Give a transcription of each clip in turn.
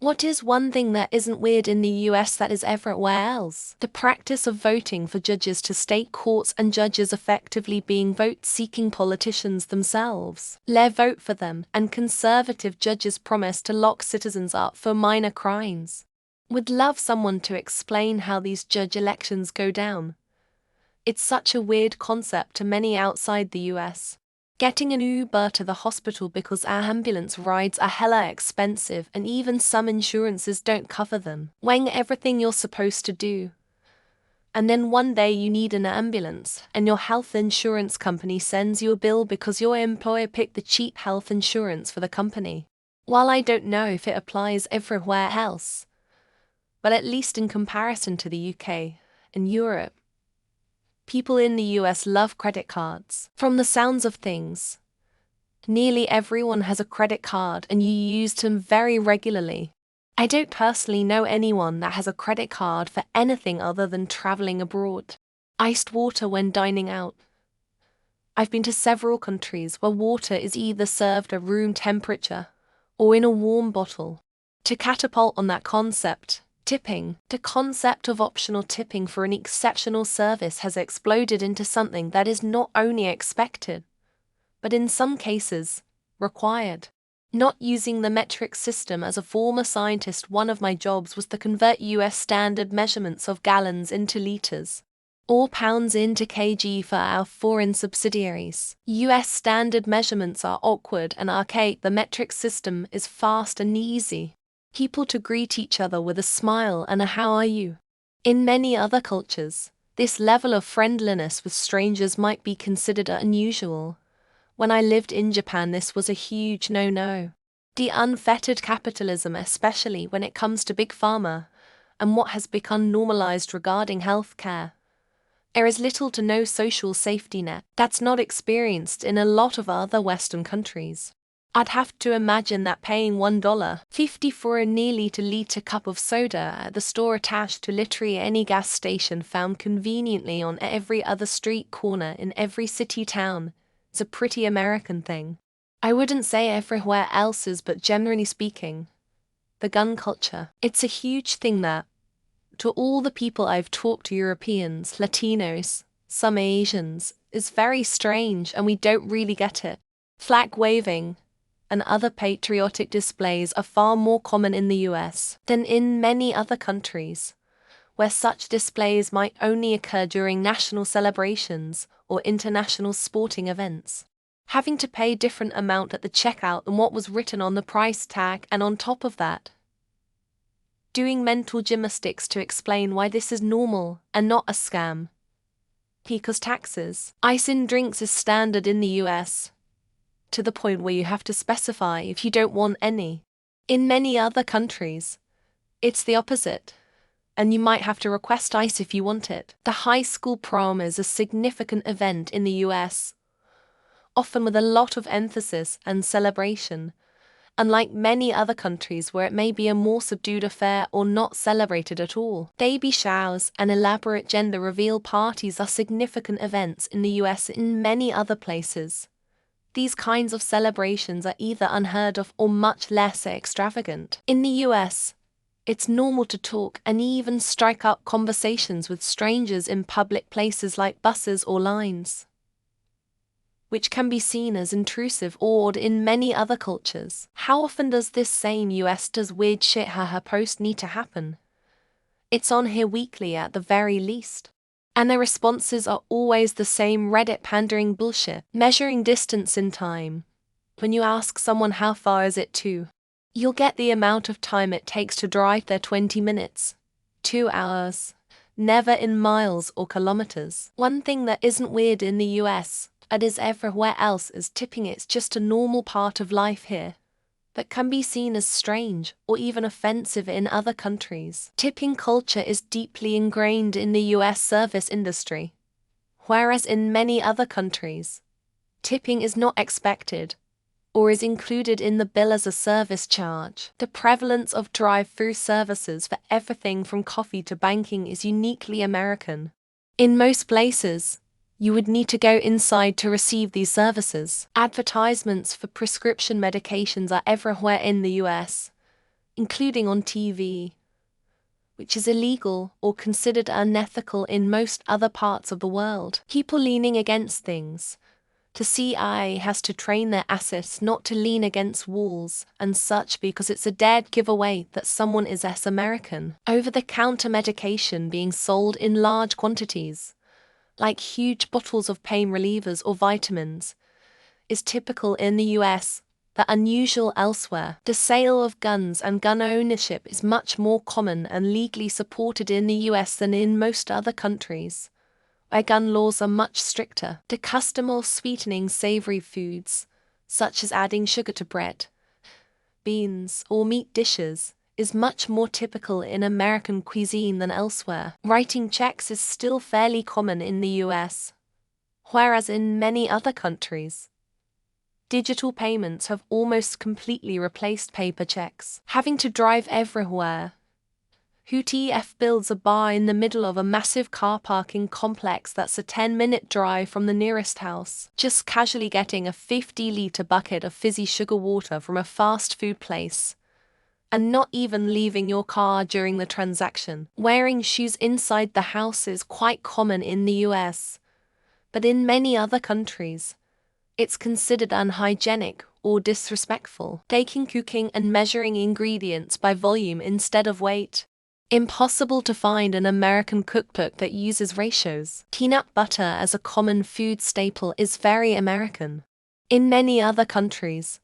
What is one thing that isn't weird in the US that is everywhere else? The practice of voting for judges to state courts and judges effectively being vote-seeking politicians themselves. They vote for them, and conservative judges promise to lock citizens up for minor crimes. Would love someone to explain how these judge elections go down. It's such a weird concept to many outside the US. Getting an Uber to the hospital because our ambulance rides are hella expensive and even some insurances don't cover them. Weighing everything you're supposed to do. And then one day you need an ambulance and your health insurance company sends you a bill because your employer picked the cheap health insurance for the company. While I don't know if it applies everywhere else, but at least in comparison to the UK and Europe, people in the US love credit cards. From the sounds of things, nearly everyone has a credit card and you use them very regularly. I don't personally know anyone that has a credit card for anything other than traveling abroad. Iced water when dining out. I've been to several countries where water is either served at room temperature or in a warm bottle. To catapult on that concept, tipping, the concept of optional tipping for an exceptional service has exploded into something that is not only expected, but in some cases, required. Not using the metric system as a former scientist, one of my jobs was to convert US standard measurements of gallons into liters, or pounds into kg for our foreign subsidiaries. US standard measurements are awkward and archaic. The metric system is fast and easy. People to greet each other with a smile and a "how are you?" In many other cultures, this level of friendliness with strangers might be considered unusual. When I lived in Japan, this was a huge no-no. The unfettered capitalism, especially when it comes to big pharma, and what has become normalized regarding healthcare. There is little to no social safety net that's not experienced in a lot of other Western countries. I'd have to imagine that paying $1.50 for a nearly liter cup of soda at the store attached to literally any gas station found conveniently on every other street corner in every city town is a pretty American thing. I wouldn't say everywhere else is, but generally speaking, the gun culture. It's a huge thing that, to all the people I've talked to, Europeans, Latinos, some Asians, is very strange and we don't really get it. Flag waving and other patriotic displays are far more common in the US than in many other countries, where such displays might only occur during national celebrations or international sporting events. Having to pay a different amount at the checkout than what was written on the price tag, and on top of that, doing mental gymnastics to explain why this is normal and not a scam. Because taxes. Ice in drinks is standard in the US, to the point where you have to specify if you don't want any. In many other countries, it's the opposite, and you might have to request ice if you want it. The high school prom is a significant event in the US, often with a lot of emphasis and celebration, unlike many other countries where it may be a more subdued affair or not celebrated at all. Baby showers and elaborate gender reveal parties are significant events in the US. In many other places, these kinds of celebrations are either unheard of or much less extravagant. In the US, it's normal to talk and even strike up conversations with strangers in public places like buses or lines, which can be seen as intrusive or odd in many other cultures. How often does this same US does weird shit haha post need to happen? It's on here weekly at the very least. And the responses are always the same Reddit pandering bullshit. Measuring distance in time. When you ask someone how far is it to, you'll get the amount of time it takes to drive there: 20 minutes, 2 hours, never in miles or kilometers. One thing that isn't weird in the US, and is everywhere else, is tipping. It's just a normal part of life here, that can be seen as strange or even offensive in other countries. Tipping culture is deeply ingrained in the US service industry, whereas in many other countries, tipping is not expected or is included in the bill as a service charge. The prevalence of drive-through services for everything from coffee to banking is uniquely American. In most places, you would need to go inside to receive these services. Advertisements for prescription medications are everywhere in the US, including on TV, which is illegal or considered unethical in most other parts of the world. People leaning against things. The CIA has to train their assets not to lean against walls and such because it's a dead giveaway that someone is as American. Over-the-counter medication being sold in large quantities, like huge bottles of pain relievers or vitamins, is typical in the US, but unusual elsewhere. The sale of guns and gun ownership is much more common and legally supported in the US than in most other countries, where gun laws are much stricter. The custom of sweetening savory foods, such as adding sugar to bread, beans, or meat dishes, is much more typical in American cuisine than elsewhere. Writing checks is still fairly common in the US, whereas in many other countries, digital payments have almost completely replaced paper checks. Having to drive everywhere. Who TF builds a bar in the middle of a massive car parking complex that's a 10-minute drive from the nearest house? Just casually getting a 50-liter bucket of fizzy sugar water from a fast food place, and not even leaving your car during the transaction. Wearing shoes inside the house is quite common in the US, but in many other countries, it's considered unhygienic or disrespectful. Taking cooking and measuring ingredients by volume instead of weight. Impossible to find an American cookbook that uses ratios. Peanut butter as a common food staple is very American. In many other countries,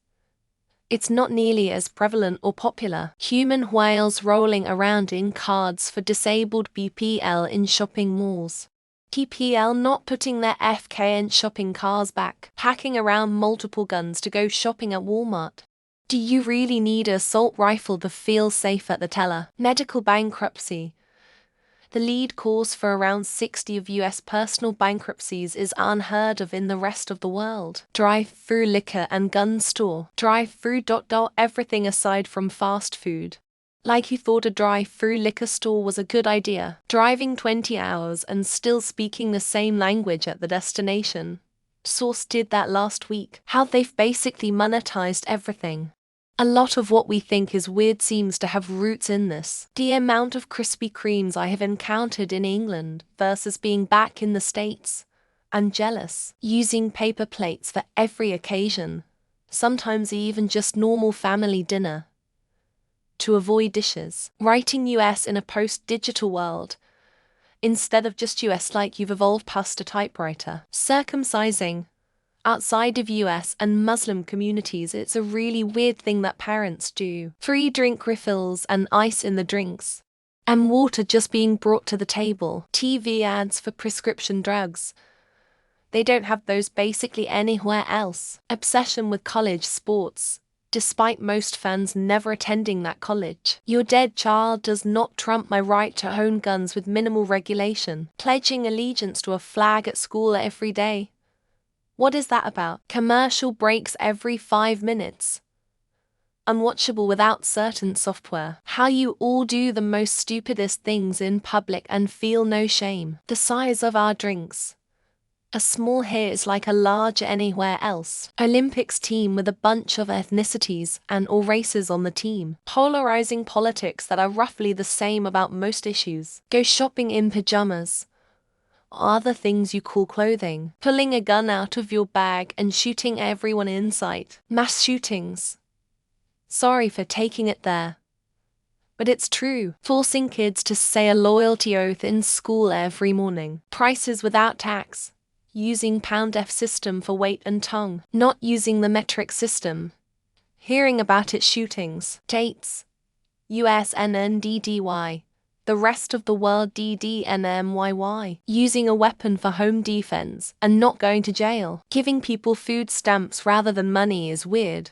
it's not nearly as prevalent or popular. Human whales rolling around in cards for disabled BPL in shopping malls. TPL not putting their FKN shopping cars back. Packing around multiple guns to go shopping at Walmart. Do you really need an assault rifle to feel safe at the teller? Medical bankruptcy. The lead cause for around 60 of US personal bankruptcies is unheard of in the rest of the world. Drive-through liquor and gun store. Drive-through ... everything aside from fast food. Like you thought a drive-through liquor store was a good idea. Driving 20 hours and still speaking the same language at the destination. Source did that last week. How they've basically monetized everything. A lot of what we think is weird seems to have roots in this. The amount of Krispy Kremes I have encountered in England versus being back in the States. I'm jealous. Using paper plates for every occasion, sometimes even just normal family dinner, to avoid dishes. Writing US in a post-digital world, instead of just US like you've evolved past a typewriter. Circumcising. Outside of US and Muslim communities, it's a really weird thing that parents do. Free drink refills and ice in the drinks. And water just being brought to the table. TV ads for prescription drugs. They don't have those basically anywhere else. Obsession with college sports, despite most fans never attending that college. Your dead child does not trump my right to own guns with minimal regulation. Pledging allegiance to a flag at school every day. What is that about? Commercial breaks every 5 minutes. Unwatchable without certain software. How you all do the most stupidest things in public and feel no shame. The size of our drinks. A small here is like a large anywhere else. Olympics team with a bunch of ethnicities and or races on the team. Polarizing politics that are roughly the same about most issues. Go shopping in pajamas. Other things you call clothing. Pulling a gun out of your bag and shooting everyone in sight. Mass shootings. Sorry for taking it there, but it's true. Forcing kids to say a loyalty oath in school every morning. Prices without tax. Using pound-F system for weight and tongue. Not using the metric system. Hearing about its shootings. Dates. US NNDDY. The rest of the world DDNMYY. Using a weapon for home defense and not going to jail. Giving people food stamps rather than money is weird.